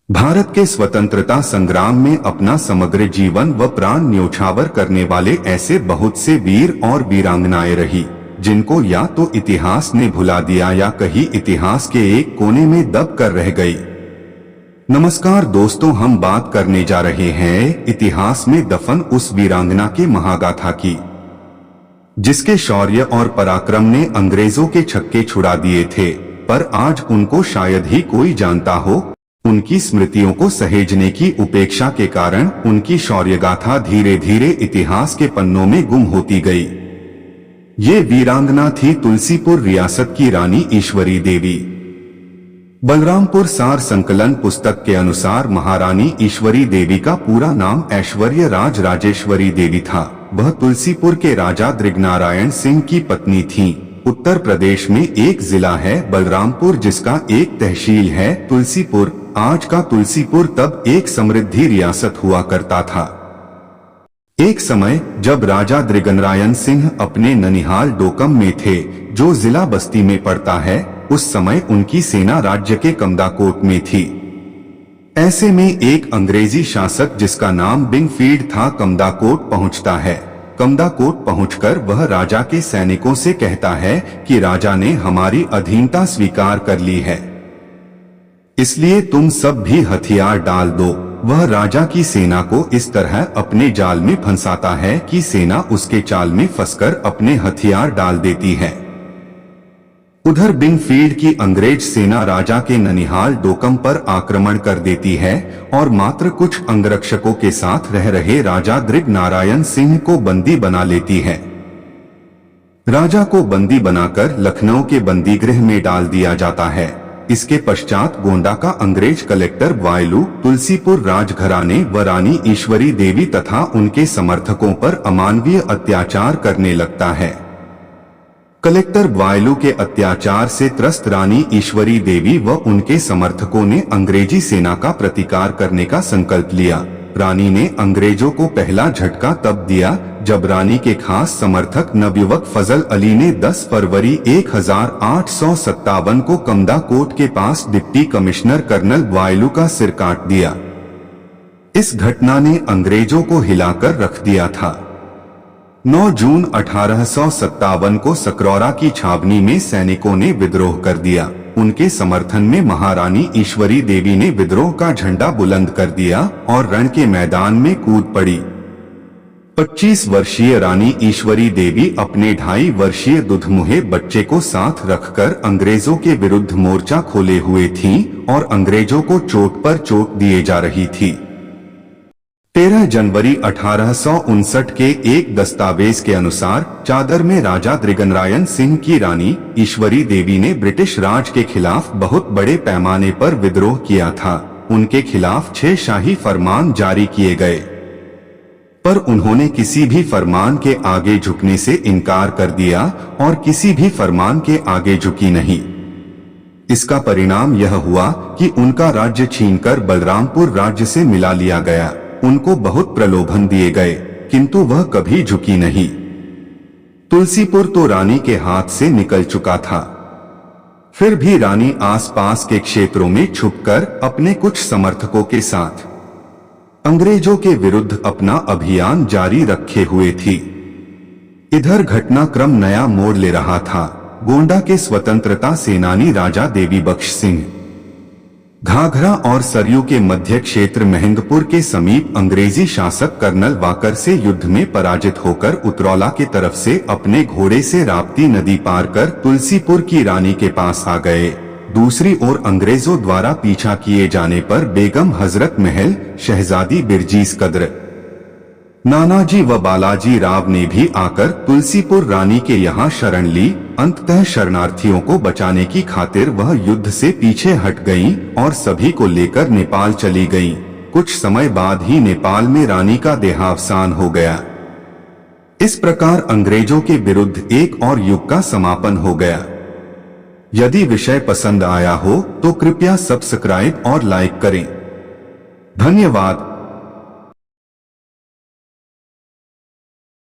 भारत के स्वतंत्रता संग्राम में अपना समग्र जीवन व प्राण न्योछावर करने वाले ऐसे बहुत से वीर और वीरांगनाएं रही, जिनको या तो इतिहास ने भुला दिया या कहीं इतिहास के एक कोने में दब कर रह गई। नमस्कार दोस्तों, हम बात करने जा रहे हैं इतिहास में दफन उस वीरांगना के महागाथा की, जिसके शौर्य और पराक्रम ने अंग्रेजों के छक्के छुड़ा दिए थे, पर आज उनको शायद ही कोई जानता हो। उनकी स्मृतियों को सहेजने की उपेक्षा के कारण उनकी शौर्यगाथा धीरे धीरे इतिहास के पन्नों में गुम होती गई। ये वीरांगना थी तुलसीपुर रियासत की रानी ईश्वरी देवी। बलरामपुर सार संकलन पुस्तक के अनुसार महारानी ईश्वरी देवी का पूरा नाम ऐश्वर्य राज राजेश्वरी देवी था। वह तुलसीपुर के राजा दृगनारायण सिंह की पत्नी थीं। उत्तर प्रदेश में एक जिला है बलरामपुर, जिसका एक तहसील है तुलसीपुर। आज का तुलसीपुर तब एक समृद्धि रियासत हुआ करता था। एक समय जब राजा दृगनारायण सिंह अपने ननिहाल डोकम में थे, जो जिला बस्ती में पड़ता है, उस समय उनकी सेना राज्य के कमदाकोट में थी। ऐसे में एक अंग्रेजी शासक जिसका नाम बिंगफील्ड था कमदाकोट पहुंचता है। कमदाकोट पहुंचकर वह राजा के सैनिकों से कहता है कि राजा ने हमारी अधीनता स्वीकार कर ली है, इसलिए तुम सब भी हथियार डाल दो। वह राजा की सेना को इस तरह अपने जाल में फंसाता है कि सेना उसके चाल में फंसकर अपने हथियार डाल देती है। उधर बिंगफील्ड की अंग्रेज सेना राजा के ननिहाल डोकम पर आक्रमण कर देती है और मात्र कुछ अंगरक्षकों के साथ रह रहे राजा दृगनारायण सिंह को बंदी बना लेती है। राजा को बंदी बनाकर लखनऊ के बंदीगृह में डाल दिया जाता है। इसके पश्चात गोंडा का अंग्रेज कलेक्टर वायलू तुलसीपुर राजघराने व रानी ईश्वरी देवी तथा उनके समर्थकों पर अमानवीय अत्याचार करने लगता है। कलेक्टर वायलू के अत्याचार से त्रस्त रानी ईश्वरी देवी व उनके समर्थकों ने अंग्रेजी सेना का प्रतिकार करने का संकल्प लिया। रानी ने अंग्रेजों को पहला झटका तब दिया जब रानी के खास समर्थक नवयुवक फजल अली ने 10 फरवरी 1857 को कमदाकोट के पास डिप्टी कमिश्नर कर्नल वायलू का सिर काट दिया। इस घटना ने अंग्रेजों को हिलाकर रख दिया था। 9 जून 1857 को सकरौरा की छावनी में सैनिकों ने विद्रोह कर दिया। उनके समर्थन में महारानी ईश्वरी देवी ने विद्रोह का झंडा बुलंद कर दिया और रण के मैदान में कूद पड़ी। 25 वर्षीय रानी ईश्वरी देवी अपने 2.5 वर्षीय दुधमुहे बच्चे को साथ रखकर अंग्रेजों के विरुद्ध मोर्चा खोले हुए थीं और अंग्रेजों को चोट पर चोट दिए जा रही थी। 13 जनवरी 1859 के एक दस्तावेज के अनुसार चादर में राजा दृगनारायण सिंह की रानी ईश्वरी देवी ने ब्रिटिश राज के खिलाफ बहुत बड़े पैमाने पर विद्रोह किया था। उनके खिलाफ 6 शाही फरमान जारी किए गए, पर उन्होंने किसी भी फरमान के आगे झुकने से इनकार कर दिया और किसी भी फरमान के आगे झुकी नहीं। इसका परिणाम यह हुआ कि उनका राज्य छीनकर बलरामपुर राज्य से मिला लिया गया। उनको बहुत प्रलोभन दिए गए, किंतु वह कभी झुकी नहीं। तुलसीपुर तो रानी के हाथ से निकल चुका था। फिर भी रानी आसपास के क्षेत्रों में छुपकर अपने कुछ समर्थकों के साथ अंग्रेजों के विरुद्ध अपना अभियान जारी रखे हुए थी। इधर घटनाक्रम नया मोड़ ले रहा था। गोंडा के स्वतंत्रता सेनानी राजा देवी बख्श सिंह घाघरा और सरयू के मध्य क्षेत्र महेंद्रपुर के समीप अंग्रेजी शासक कर्नल वाकर से युद्ध में पराजित होकर उतरौला के तरफ से अपने घोड़े से राप्ती नदी पार कर तुलसीपुर की रानी के पास आ गए। दूसरी ओर अंग्रेजों द्वारा पीछा किए जाने पर बेगम हजरत महल, शहजादी बिरजीस कद्र, नानाजी व बालाजी राव ने भी आकर तुलसीपुर रानी के यहाँ शरण ली। अंततः शरणार्थियों को बचाने की खातिर वह युद्ध से पीछे हट गईं और सभी को लेकर नेपाल चली गईं। कुछ समय बाद ही नेपाल में रानी का देहावसान हो गया। इस प्रकार अंग्रेजों के विरुद्ध एक और युग का समापन हो गया। यदि विषय पसंद आया हो तो कृपया सब्सक्राइब और लाइक करें। धन्यवाद।